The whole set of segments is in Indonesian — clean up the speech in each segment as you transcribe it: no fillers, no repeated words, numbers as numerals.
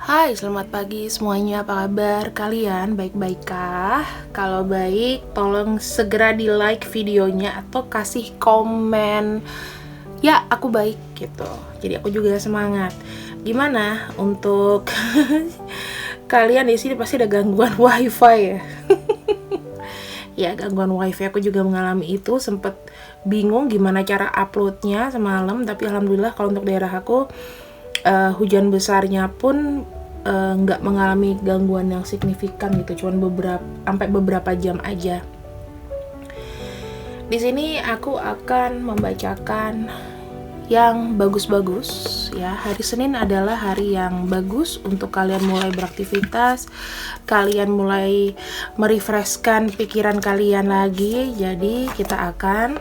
Hai, selamat pagi semuanya. Apa kabar kalian? Baik-baik kah? Kalau baik, tolong segera di-like videonya atau kasih komen. Ya, aku baik gitu. Jadi aku juga semangat. Gimana untuk kalian di sini pasti ada gangguan wifi ya? Ya, gangguan wifi aku juga mengalami itu, sempet bingung gimana cara uploadnya semalam, tapi alhamdulillah kalau untuk daerah aku hujan besarnya pun nggak mengalami gangguan yang signifikan gitu, cuman beberapa jam aja. Di sini aku akan membacakan yang bagus-bagus ya. Hari Senin adalah hari yang bagus untuk kalian mulai beraktivitas, kalian mulai merefreshkan pikiran kalian lagi. Jadi kita akan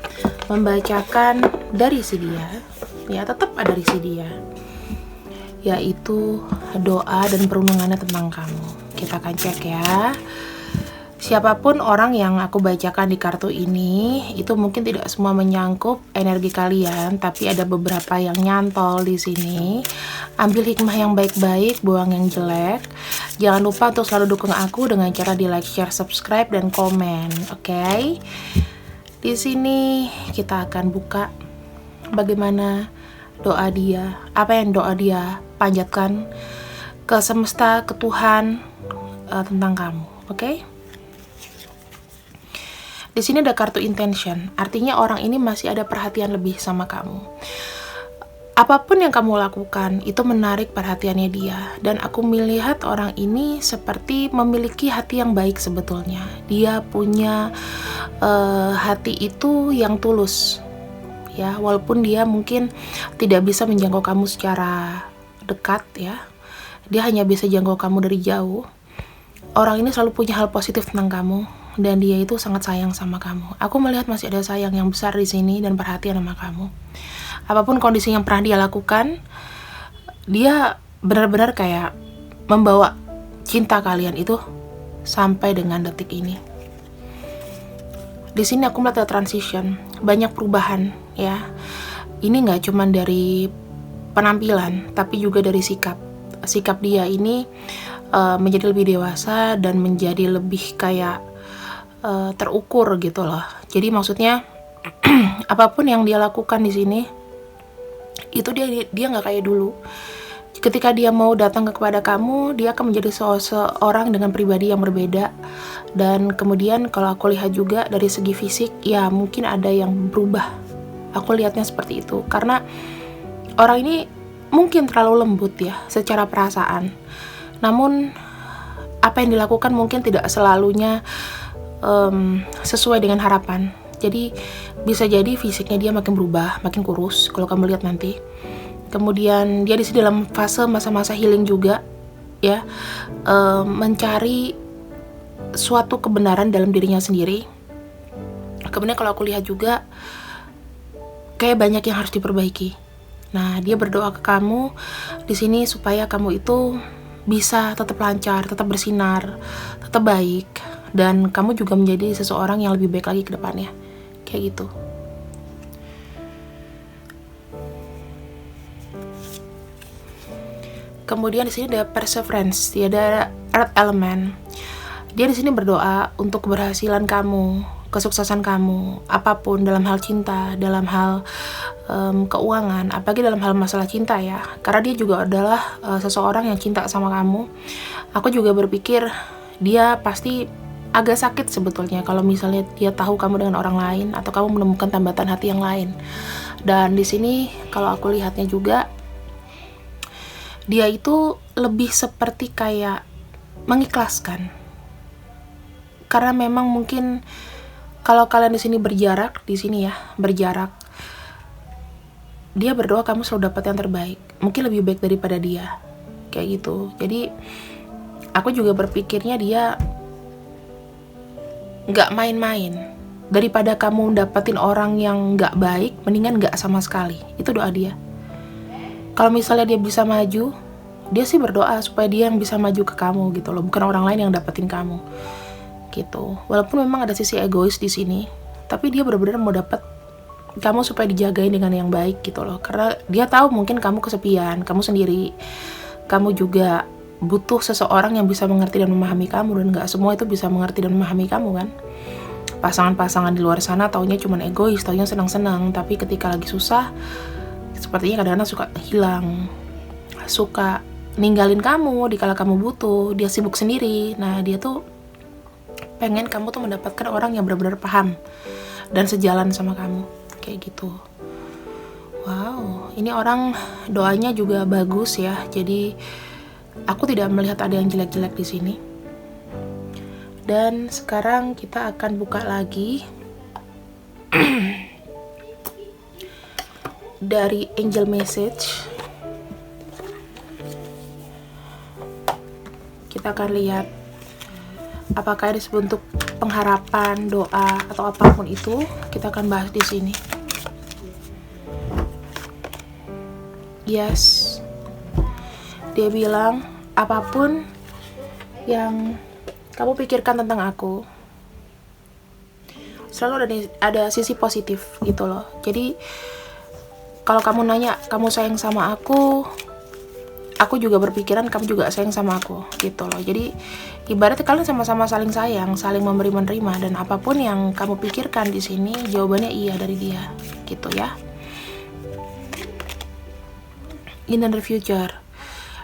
membacakan dari si dia ya, tetap ada dari si dia, yaitu doa dan perundungannya tentang kamu. Kita akan cek ya. Siapapun orang yang aku bacakan di kartu ini, itu mungkin tidak semua menyangkut energi kalian, tapi ada beberapa yang nyantol di sini. Ambil hikmah yang baik-baik, buang yang jelek. Jangan lupa untuk selalu dukung aku dengan cara di like, share, subscribe, dan komen. Oke? Di sini kita akan buka bagaimana doa dia, apa yang doa dia panjatkan ke semesta, ke Tuhan tentang kamu. Oke? Di sini ada kartu intention, artinya orang ini masih ada perhatian lebih sama kamu. Apapun yang kamu lakukan itu menarik perhatiannya dia, dan aku melihat orang ini seperti memiliki hati yang baik sebetulnya. Dia punya hati itu yang tulus. Ya, walaupun dia mungkin tidak bisa menjangkau kamu secara dekat ya, dia hanya bisa jangkau kamu dari jauh. Orang ini selalu punya hal positif tentang kamu, dan dia itu sangat sayang sama kamu. Aku melihat masih ada sayang yang besar di sini dan perhatian sama kamu. Apapun kondisi yang pernah dia lakukan, dia benar-benar kayak membawa cinta kalian itu sampai dengan detik ini. Di sini aku melihat ada transition, banyak perubahan ya. Ini nggak cuma dari penampilan, tapi juga dari sikap. Sikap dia ini menjadi lebih dewasa dan menjadi lebih kayak terukur gitu loh. Jadi maksudnya apapun yang dia lakukan di sini itu dia nggak kayak dulu. Ketika dia mau datang kepada kamu, dia akan menjadi seorang dengan pribadi yang berbeda. Dan kemudian kalau aku lihat juga dari segi fisik, ya mungkin ada yang berubah. Aku lihatnya seperti itu karena orang ini mungkin terlalu lembut ya secara perasaan. Namun apa yang dilakukan mungkin tidak selalunya sesuai dengan harapan. Jadi bisa jadi fisiknya dia makin berubah, makin kurus kalau kamu lihat nanti. Kemudian dia di sini dalam fase masa-masa healing juga ya, mencari suatu kebenaran dalam dirinya sendiri. Kemudian kalau aku lihat juga kayak banyak yang harus diperbaiki. Nah, dia berdoa ke kamu di sini supaya kamu itu bisa tetap lancar, tetap bersinar, tetap baik, dan kamu juga menjadi seseorang yang lebih baik lagi ke depannya. Kayak gitu. Kemudian di sini ada perseverance, dia ada earth element. Dia di sini berdoa untuk keberhasilan kamu, kesuksesan kamu, apapun dalam hal cinta, dalam hal keuangan, apalagi dalam hal masalah cinta ya. Karena dia juga adalah seseorang yang cinta sama kamu. Aku juga berpikir dia pasti agak sakit sebetulnya kalau misalnya dia tahu kamu dengan orang lain atau kamu menemukan tambatan hati yang lain. Dan di sini kalau aku lihatnya juga dia itu lebih seperti kayak mengikhlaskan. Karena memang mungkin kalau kalian di sini berjarak, di sini ya, berjarak. Dia berdoa kamu selalu dapat yang terbaik. Mungkin lebih baik daripada dia. Kayak gitu. Jadi aku juga berpikirnya dia gak main-main. Daripada kamu dapetin orang yang gak baik, mendingan gak sama sekali. Itu doa dia. Kalau misalnya dia bisa maju, dia sih berdoa supaya dia yang bisa maju ke kamu gitu loh, bukan orang lain yang dapetin kamu gitu. Walaupun memang ada sisi egois di sini, tapi dia benar-benar mau dapet kamu supaya dijagain dengan yang baik gitu loh. Karena dia tahu mungkin kamu kesepian, kamu sendiri, kamu juga butuh seseorang yang bisa mengerti dan memahami kamu, dan gak semua itu bisa mengerti dan memahami kamu kan. Pasangan-pasangan di luar sana taunya cuma egois, taunya senang-senang, tapi ketika lagi susah sepertinya kadang-kadang suka hilang, suka ninggalin kamu di kala kamu butuh. Dia sibuk sendiri. Nah, dia tuh pengen kamu tuh mendapatkan orang yang benar-benar paham dan sejalan sama kamu, kayak gitu. Wow, ini orang doanya juga bagus ya. Jadi aku tidak melihat ada yang jelek-jelek di sini. Dan sekarang kita akan buka lagi dari angel message. Kita akan lihat apakah ini bentuk pengharapan, doa, atau apapun itu. Kita akan bahas di sini. Yes, dia bilang apapun yang kamu pikirkan tentang aku, selalu ada sisi positif gitu loh. Jadi kalau kamu nanya kamu sayang sama aku juga berpikiran kamu juga sayang sama aku gitu loh. Jadi ibaratnya kalian sama-sama saling sayang, saling memberi menerima, dan apapun yang kamu pikirkan di sini jawabannya iya dari dia gitu ya. In the future,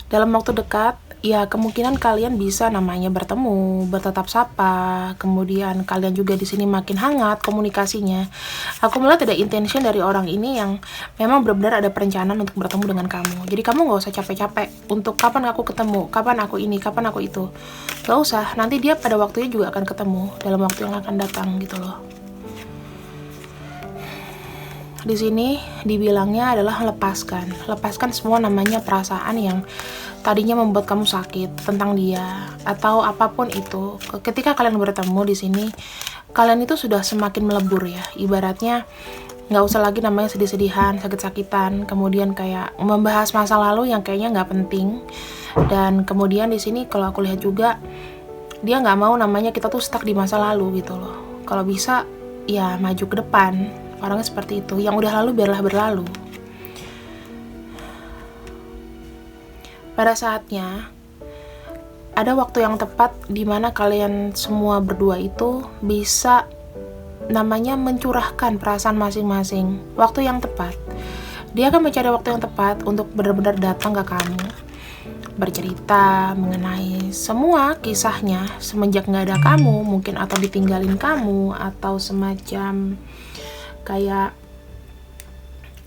dalam waktu dekat, ya kemungkinan kalian bisa namanya bertemu, bertatap sapa, kemudian kalian juga di sini makin hangat komunikasinya. Aku melihat ada intention dari orang ini yang memang benar-benar ada perencanaan untuk bertemu dengan kamu. Jadi kamu gak usah capek-capek untuk kapan aku ketemu, kapan aku ini, kapan aku itu. Gak usah, nanti dia pada waktunya juga akan ketemu dalam waktu yang akan datang gitu loh. Di sini dibilangnya adalah lepaskan semua namanya perasaan yang tadinya membuat kamu sakit tentang dia atau apapun itu. Ketika kalian bertemu di sini, kalian itu sudah semakin melebur ya. Ibaratnya nggak usah lagi namanya sedih-sedihan, sakit-sakitan, kemudian kayak membahas masa lalu yang kayaknya nggak penting. Dan kemudian di sini kalau aku lihat juga dia nggak mau namanya kita tuh stuck di masa lalu gitu loh. Kalau bisa ya maju ke depan. Orangnya seperti itu. Yang udah lalu biarlah berlalu. Pada saatnya ada waktu yang tepat di mana kalian semua berdua itu bisa namanya mencurahkan perasaan masing-masing. Waktu yang tepat. Dia akan mencari waktu yang tepat untuk benar-benar datang ke kamu, bercerita mengenai semua kisahnya semenjak nggak ada kamu, mungkin atau ditinggalin kamu, atau semacam kayak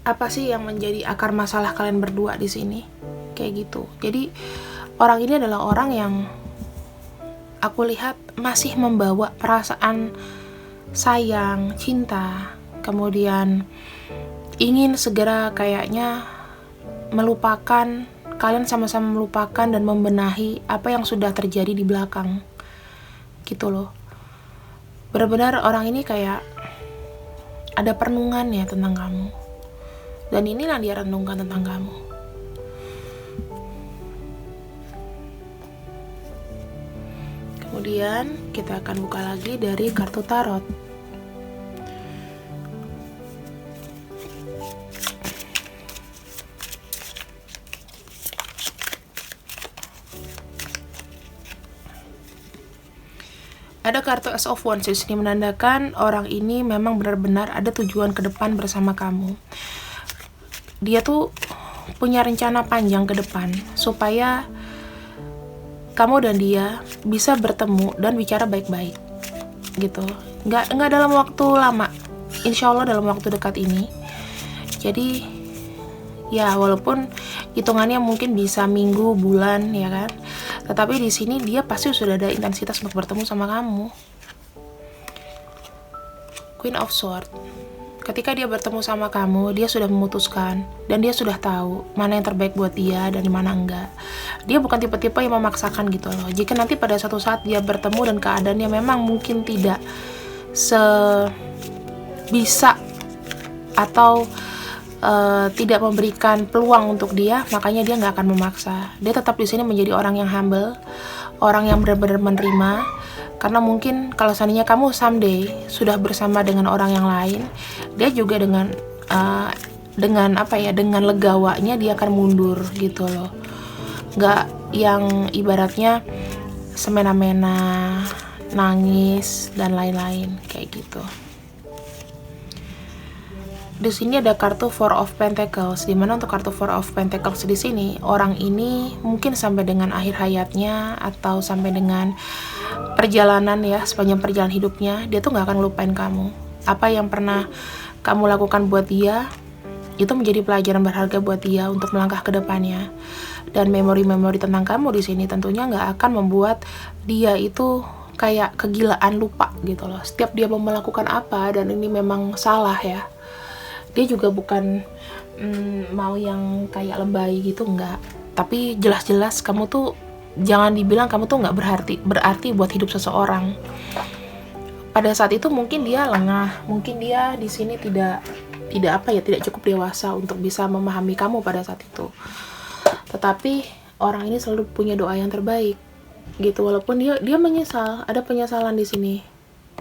apa sih yang menjadi akar masalah kalian berdua di sini, kayak gitu. Jadi orang ini adalah orang yang aku lihat masih membawa perasaan sayang, cinta, kemudian ingin segera kayaknya melupakan, kalian sama-sama melupakan dan membenahi apa yang sudah terjadi di belakang gitu loh. Benar-benar orang ini kayak ada perenungannya tentang kamu, dan inilah dia renungkan tentang kamu. Kemudian kita akan buka lagi dari kartu tarot. Ada kartu Ace of Wands di sini menandakan orang ini memang benar-benar ada tujuan ke depan bersama kamu. Dia tuh punya rencana panjang ke depan supaya kamu dan dia bisa bertemu dan bicara baik-baik gitu. Nggak dalam waktu lama, insya Allah dalam waktu dekat ini. Jadi ya walaupun hitungannya mungkin bisa minggu, bulan ya kan, tetapi di sini dia pasti sudah ada intensitas untuk bertemu sama kamu. Queen of Swords. Ketika dia bertemu sama kamu, dia sudah memutuskan dan dia sudah tahu mana yang terbaik buat dia dan mana enggak. Dia bukan tipe-tipe yang memaksakan gitu loh. Jika nanti pada suatu saat dia bertemu dan keadaannya memang mungkin tidak sebisa atau tidak memberikan peluang untuk dia, makanya dia nggak akan memaksa. Dia tetap di sini menjadi orang yang humble, orang yang benar-benar menerima. Karena mungkin kalau seandainya kamu someday sudah bersama dengan orang yang lain, dia juga dengan dengan legawanya dia akan mundur gitu loh. yang ibaratnya semena-mena, nangis dan lain-lain kayak gitu. Di sini ada kartu Four of Pentacles, dimana untuk kartu Four of Pentacles di sini orang ini mungkin sampai dengan akhir hayatnya atau sampai dengan perjalanan ya, sepanjang perjalanan hidupnya dia tuh nggak akan lupain kamu. Apa yang pernah kamu lakukan buat dia itu menjadi pelajaran berharga buat dia untuk melangkah ke depannya. Dan memori-memori tentang kamu di sini tentunya nggak akan membuat dia itu kayak kegilaan lupa gitu loh. Setiap dia mau melakukan apa dan ini memang salah ya, dia juga bukan mau yang kayak lebay gitu, enggak. Tapi jelas-jelas kamu tuh, jangan dibilang kamu tuh nggak berarti buat hidup seseorang. Pada saat itu mungkin dia lengah, mungkin dia di sini tidak cukup dewasa untuk bisa memahami kamu pada saat itu. Tetapi orang ini selalu punya doa yang terbaik gitu, walaupun dia menyesal, ada penyesalan di sini.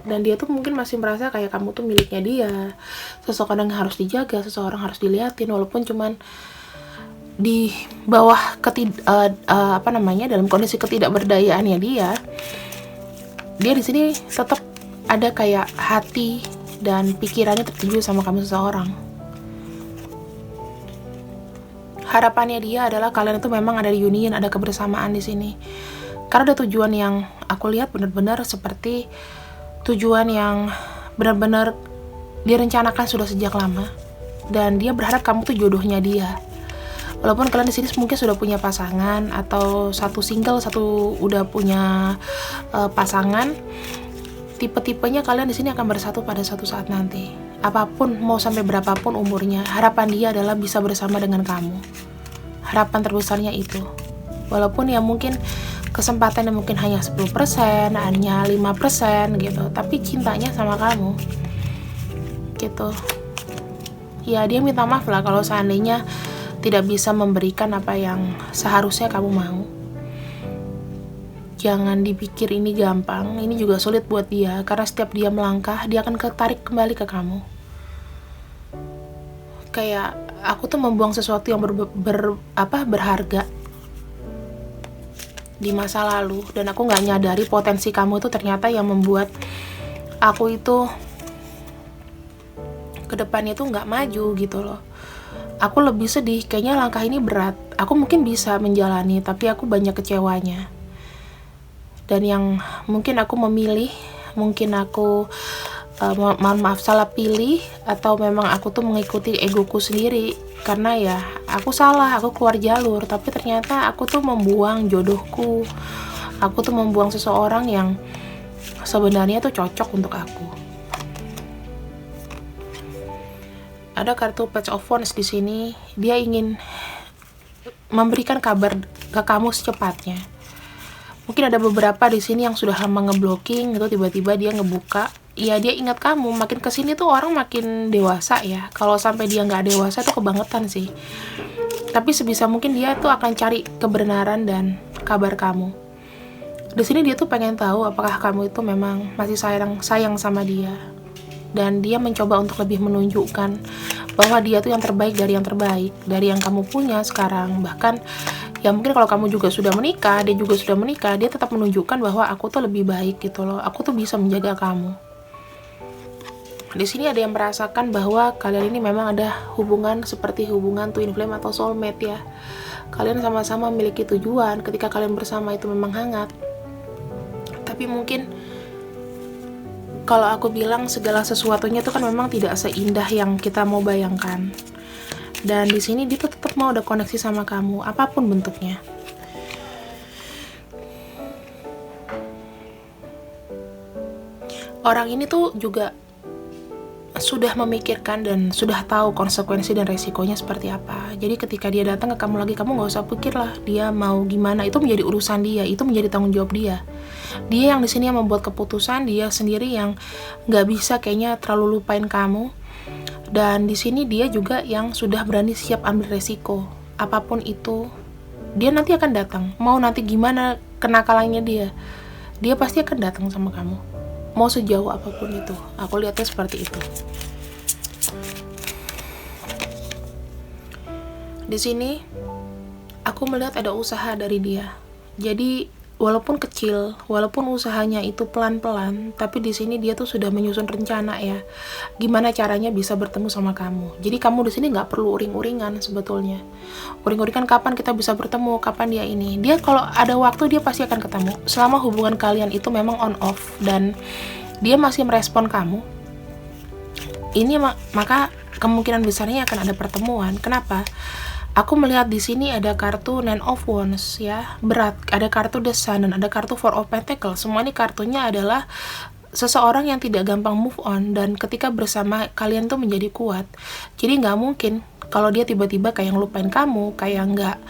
Dan dia tuh mungkin masih merasa kayak kamu tuh miliknya dia, seseorang yang harus dijaga, seseorang harus diliatin, walaupun cuman di bawah dalam kondisi ketidakberdayaannya dia di sini tetap ada kayak hati dan pikirannya tertuju sama kamu seseorang. Harapannya dia adalah kalian itu memang ada reunion, ada kebersamaan di sini. Karena ada tujuan yang aku lihat benar-benar seperti tujuan yang benar-benar direncanakan sudah sejak lama, dan dia berharap kamu tuh jodohnya dia. Walaupun kalian di sini mungkin sudah punya pasangan atau satu single, satu udah punya pasangan, tipe-tipenya kalian di sini akan bersatu pada suatu saat nanti. Apapun, mau sampai berapapun umurnya, harapan dia adalah bisa bersama dengan kamu. Harapan terbesarnya itu. Walaupun ya mungkin kesempatannya mungkin hanya 10%, hanya 5% gitu, tapi cintanya sama kamu gitu. Ya dia minta maaf lah kalau seandainya tidak bisa memberikan apa yang seharusnya kamu mau. Jangan dipikir ini gampang, ini juga sulit buat dia, karena setiap dia melangkah, dia akan ketarik kembali ke kamu. Kayak aku tuh membuang sesuatu yang berharga di masa lalu, dan aku nggak nyadari potensi kamu itu ternyata yang membuat aku itu ke depannya tuh nggak maju gitu loh. Aku lebih sedih, kayaknya langkah ini berat. Aku mungkin bisa menjalani, tapi aku banyak kecewanya. Dan yang mungkin aku memilih, mungkin aku maaf salah pilih, atau memang aku tuh mengikuti egoku sendiri. Karena ya aku salah, aku keluar jalur, tapi ternyata aku tuh membuang jodohku. Aku tuh membuang seseorang yang sebenarnya tuh cocok untuk aku. Ada kartu Page of Wands di sini. Dia ingin memberikan kabar ke kamu secepatnya. Mungkin ada beberapa di sini yang sudah lama ngeblocking gitu, tiba-tiba dia ngebuka. Ya dia ingat kamu. Makin kesini tuh orang makin dewasa ya. Kalau sampai dia nggak dewasa tuh kebangetan sih. Tapi sebisa mungkin dia tuh akan cari kebenaran dan kabar kamu. Di sini dia tuh pengen tahu apakah kamu itu memang masih sayang sama dia. Dan dia mencoba untuk lebih menunjukkan bahwa dia tuh yang terbaik dari yang terbaik, dari yang kamu punya sekarang. Bahkan ya mungkin kalau kamu juga sudah menikah, dia juga sudah menikah, dia tetap menunjukkan bahwa aku tuh lebih baik gitu loh. Aku tuh bisa menjaga kamu. Di sini ada yang merasakan bahwa kalian ini memang ada hubungan seperti hubungan twin flame atau soulmate ya. Kalian sama-sama memiliki tujuan, ketika kalian bersama itu memang hangat. Tapi mungkin kalau aku bilang segala sesuatunya itu kan memang tidak seindah yang kita mau bayangkan. Dan di sini dia tuh tetap mau ada koneksi sama kamu, apapun bentuknya. Orang ini tuh juga sudah memikirkan dan sudah tahu konsekuensi dan resikonya seperti apa. Jadi ketika dia datang ke kamu lagi, kamu gak usah pikir lah dia mau gimana, itu menjadi urusan dia, itu menjadi tanggung jawab dia. Dia yang di sini yang membuat keputusan, dia sendiri yang gak bisa kayaknya terlalu lupain kamu. Dan di sini dia juga yang sudah berani siap ambil resiko. Apapun itu, dia nanti akan datang. Mau nanti gimana kenakalannya dia pasti akan datang sama kamu. Mau sejauh apapun itu. Aku lihatnya seperti itu. Di sini aku melihat ada usaha dari dia. Jadi walaupun kecil, walaupun usahanya itu pelan-pelan, tapi di sini dia tuh sudah menyusun rencana ya, gimana caranya bisa bertemu sama kamu. Jadi kamu di sini nggak perlu uring-uringan sebetulnya. Uring-uringan kapan kita bisa bertemu, kapan dia ini. Dia kalau ada waktu dia pasti akan ketemu. Selama hubungan kalian itu memang on off dan dia masih merespon kamu, ini maka kemungkinan besarnya akan ada pertemuan. Kenapa? Aku melihat di sini ada kartu Nine of Wands ya, berat, ada kartu The Sun dan ada kartu Four of Pentacles. Semua ini kartunya adalah seseorang yang tidak gampang move on dan ketika bersama kalian tuh menjadi kuat. Jadi nggak mungkin kalau dia tiba-tiba kayak ngelupain kamu, kayak nggak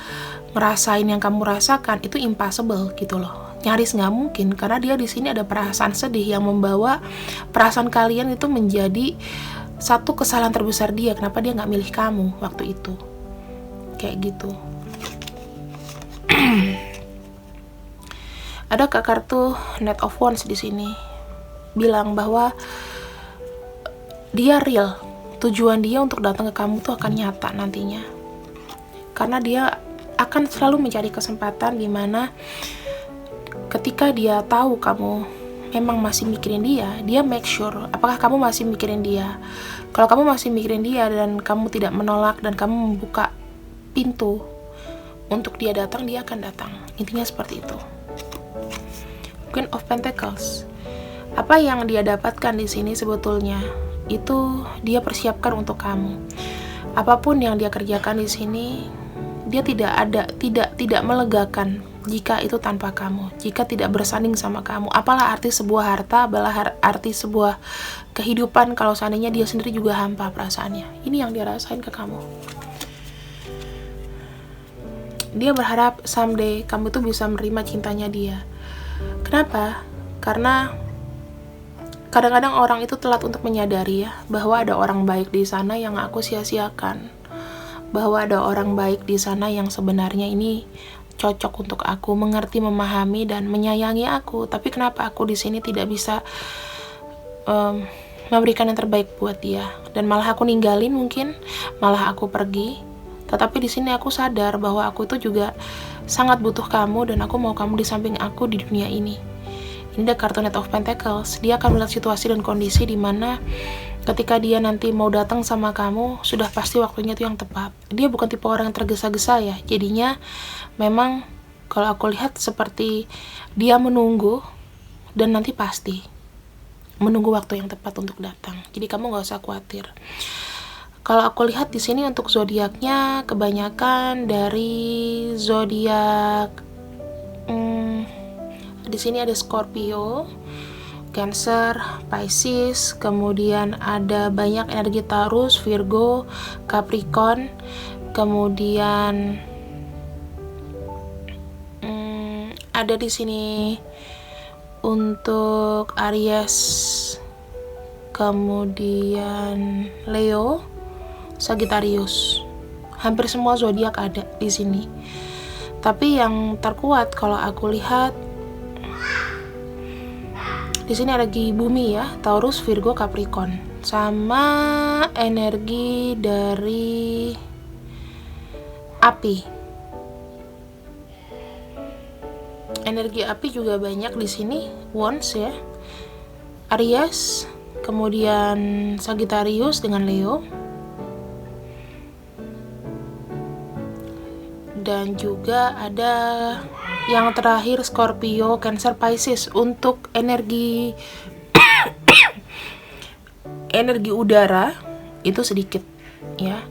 ngerasain yang kamu rasakan, itu impossible gitu loh. Nyaris nggak mungkin karena dia di sini ada perasaan sedih yang membawa perasaan kalian itu menjadi satu kesalahan terbesar dia. Kenapa dia nggak milih kamu waktu itu? Kayak gitu. Ada kartu Knight of Wands di sini bilang bahwa dia real, tujuan dia untuk datang ke kamu tuh akan nyata nantinya, karena dia akan selalu mencari kesempatan dimana ketika dia tahu kamu memang masih mikirin dia make sure apakah kamu masih mikirin dia. Kalau kamu masih mikirin dia dan kamu tidak menolak dan kamu membuka pintu untuk dia datang, dia akan datang. Intinya seperti itu. Queen of Pentacles. Apa yang dia dapatkan di sini sebetulnya itu dia persiapkan untuk kamu. Apapun yang dia kerjakan di sini, dia tidak melegakan jika itu tanpa kamu, jika tidak bersanding sama kamu. Apalah arti sebuah harta, apalah arti sebuah kehidupan kalau seandainya dia sendiri juga hampa perasaannya. Ini yang dia rasain ke kamu. Dia berharap someday kamu tuh bisa menerima cintanya dia. Kenapa? Karena kadang-kadang orang itu telat untuk menyadari ya, bahwa ada orang baik di sana yang aku sia-siakan. Bahwa ada orang baik di sana yang sebenarnya ini cocok untuk aku, mengerti, memahami, dan menyayangi aku. Tapi kenapa aku di sini tidak bisa memberikan yang terbaik buat dia? Dan malah aku ninggalin mungkin, malah aku pergi. Tetapi di sini aku sadar bahwa aku itu juga sangat butuh kamu dan aku mau kamu di samping aku di dunia ini. Ini ada kartu Knight of Pentacles. Dia akan melihat situasi dan kondisi di mana ketika dia nanti mau datang sama kamu, sudah pasti waktunya itu yang tepat. Dia bukan tipe orang yang tergesa-gesa ya. Jadinya memang kalau aku lihat seperti dia menunggu dan nanti pasti menunggu waktu yang tepat untuk datang. Jadi kamu nggak usah khawatir. Kalau aku lihat di sini untuk zodiaknya kebanyakan dari zodiak di sini ada Scorpio, Cancer, Pisces, kemudian ada banyak energi Taurus, Virgo, Capricorn, kemudian ada di sini untuk Aries, kemudian Leo, Sagittarius. Hampir semua zodiak ada di sini. Tapi yang terkuat kalau aku lihat di sini ada bumi ya, Taurus, Virgo, Capricorn, sama energi dari api. Energi api juga banyak di sini, Wands ya, Aries, kemudian Sagittarius dengan Leo, dan juga ada yang terakhir Scorpio, Cancer, Pisces. Untuk energi energi udara itu sedikit ya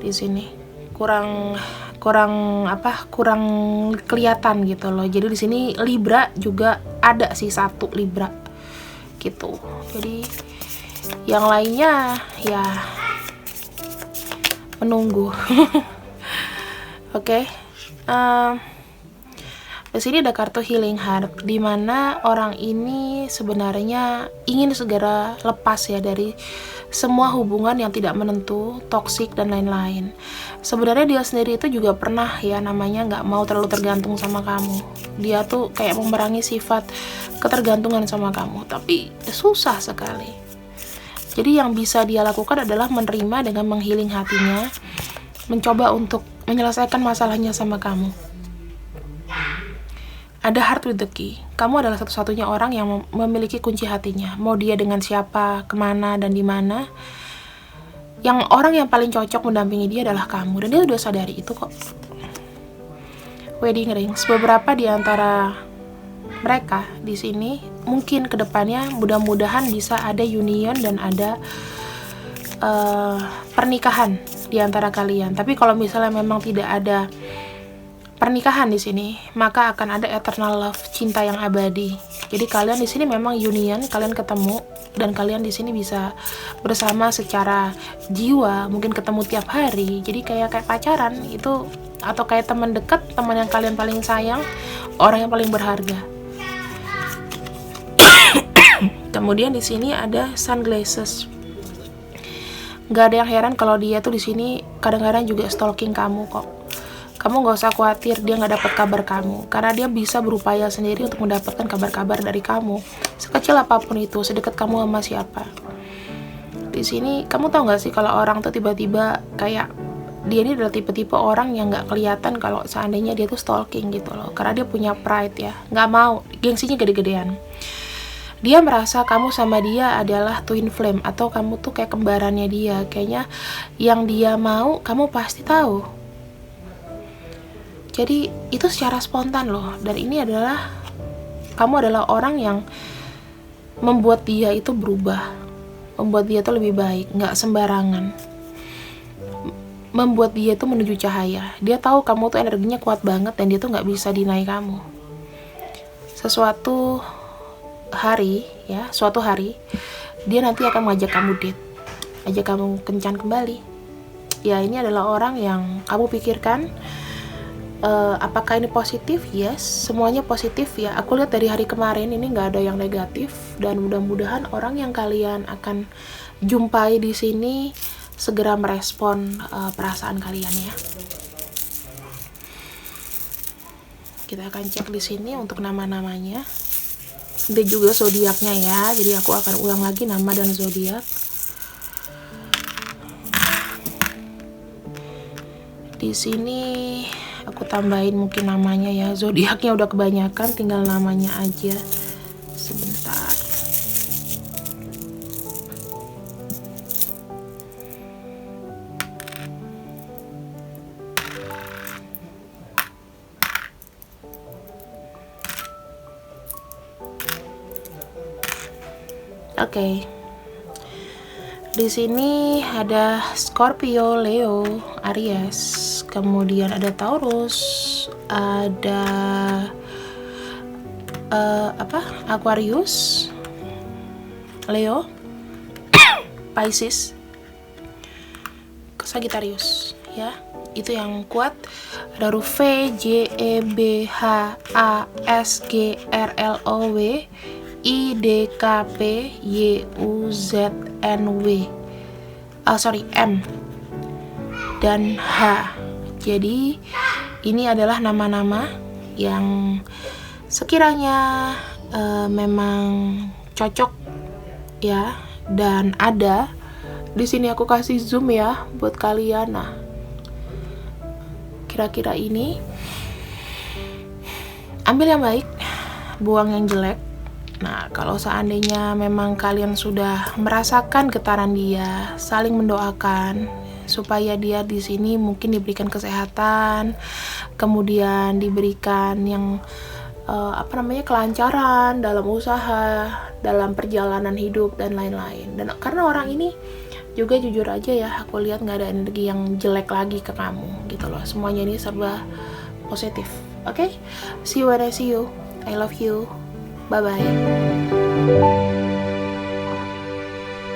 di sini, kurang kelihatan gitu loh. Jadi di sini Libra juga ada sih, satu Libra gitu. Jadi yang lainnya ya menunggu. Oke. Di sini ada kartu Healing Heart, di mana orang ini sebenarnya ingin segera lepas ya dari semua hubungan yang tidak menentu, toksik dan lain-lain. Sebenarnya dia sendiri itu juga pernah ya namanya nggak mau terlalu tergantung sama kamu. Dia tuh kayak memerangi sifat ketergantungan sama kamu, tapi susah sekali. Jadi yang bisa dia lakukan adalah menerima dengan menghealing hatinya, mencoba untuk menyelesaikan masalahnya sama kamu. ada heart with the key. Kamu adalah satu-satunya orang yang memiliki kunci hatinya. Mau dia dengan siapa, kemana, dan di mana, yang orang yang paling cocok mendampingi dia adalah kamu. Dan dia udah sadari itu kok. Wedding rings. Beberapa di antara mereka di sini mungkin kedepannya mudah-mudahan bisa ada union dan ada pernikahan di antara kalian. Tapi kalau misalnya memang tidak ada pernikahan di sini, maka akan ada eternal love, cinta yang abadi. Jadi kalian di sini memang union, kalian ketemu dan kalian di sini bisa bersama secara jiwa, mungkin ketemu tiap hari. Jadi kayak pacaran itu, atau kayak teman dekat, teman yang kalian paling sayang, orang yang paling berharga. Kemudian di sini ada sunglasses. Gak ada yang heran kalau dia tuh di sini kadang-kadang juga stalking kamu kok. Kamu gak usah khawatir dia gak dapat kabar kamu, karena dia bisa berupaya sendiri untuk mendapatkan kabar-kabar dari kamu, sekecil apapun itu, sedekat kamu sama siapa. Di sini kamu tahu gak sih kalau orang tuh tiba-tiba kayak dia ini adalah tipe-tipe orang yang gak kelihatan kalau seandainya dia tuh stalking gitu loh, karena dia punya pride ya, gak mau, gengsinya gede-gedean. Dia merasa kamu sama dia adalah twin flame, atau kamu tuh kayak kembarannya dia. Kayaknya yang dia mau kamu pasti tahu. Jadi itu secara spontan loh. Dan ini adalah, kamu adalah orang yang membuat dia itu berubah, membuat dia tuh lebih baik, gak sembarangan, membuat dia itu menuju cahaya. Dia tahu kamu tuh energinya kuat banget dan dia tuh gak bisa deny kamu. Suatu hari dia nanti akan mengajak kamu date, ajak kamu kencan kembali. Ya, ini adalah orang yang kamu pikirkan. Apakah ini positif? Yes, semuanya positif ya. Aku lihat dari hari kemarin ini nggak ada yang negatif, dan mudah-mudahan orang yang kalian akan jumpai di sini segera merespon perasaan kalian ya. Kita akan cek di sini untuk nama-namanya. Ada juga zodiaknya ya, jadi aku akan ulang lagi nama dan zodiak. Di sini aku tambahin mungkin namanya ya, zodiaknya udah kebanyakan, tinggal namanya aja. Sebentar. Oke. Di sini ada Scorpio, Leo, Aries, kemudian ada Taurus, ada Aquarius, Leo, Pisces, Sagittarius ya. Itu yang kuat. Ada huruf V, J, E, B, H, A, S, G, R, L, O, W, I, D, K, P, Y, U, Z, N, W, M, dan H. Jadi ini adalah nama-nama yang sekiranya memang cocok ya, dan ada di sini. Aku kasih zoom ya buat kalian. Nah, kira-kira ini, ambil yang baik, buang yang jelek. Nah, kalau seandainya memang kalian sudah merasakan getaran dia, saling mendoakan supaya dia di sini mungkin diberikan kesehatan, kemudian diberikan yang kelancaran dalam usaha, dalam perjalanan hidup dan lain-lain. Dan karena orang ini juga jujur aja ya, aku lihat nggak ada energi yang jelek lagi ke kamu gitu loh. Semuanya ini serba positif. Oke? See you when I see you. I love you. Bye-bye.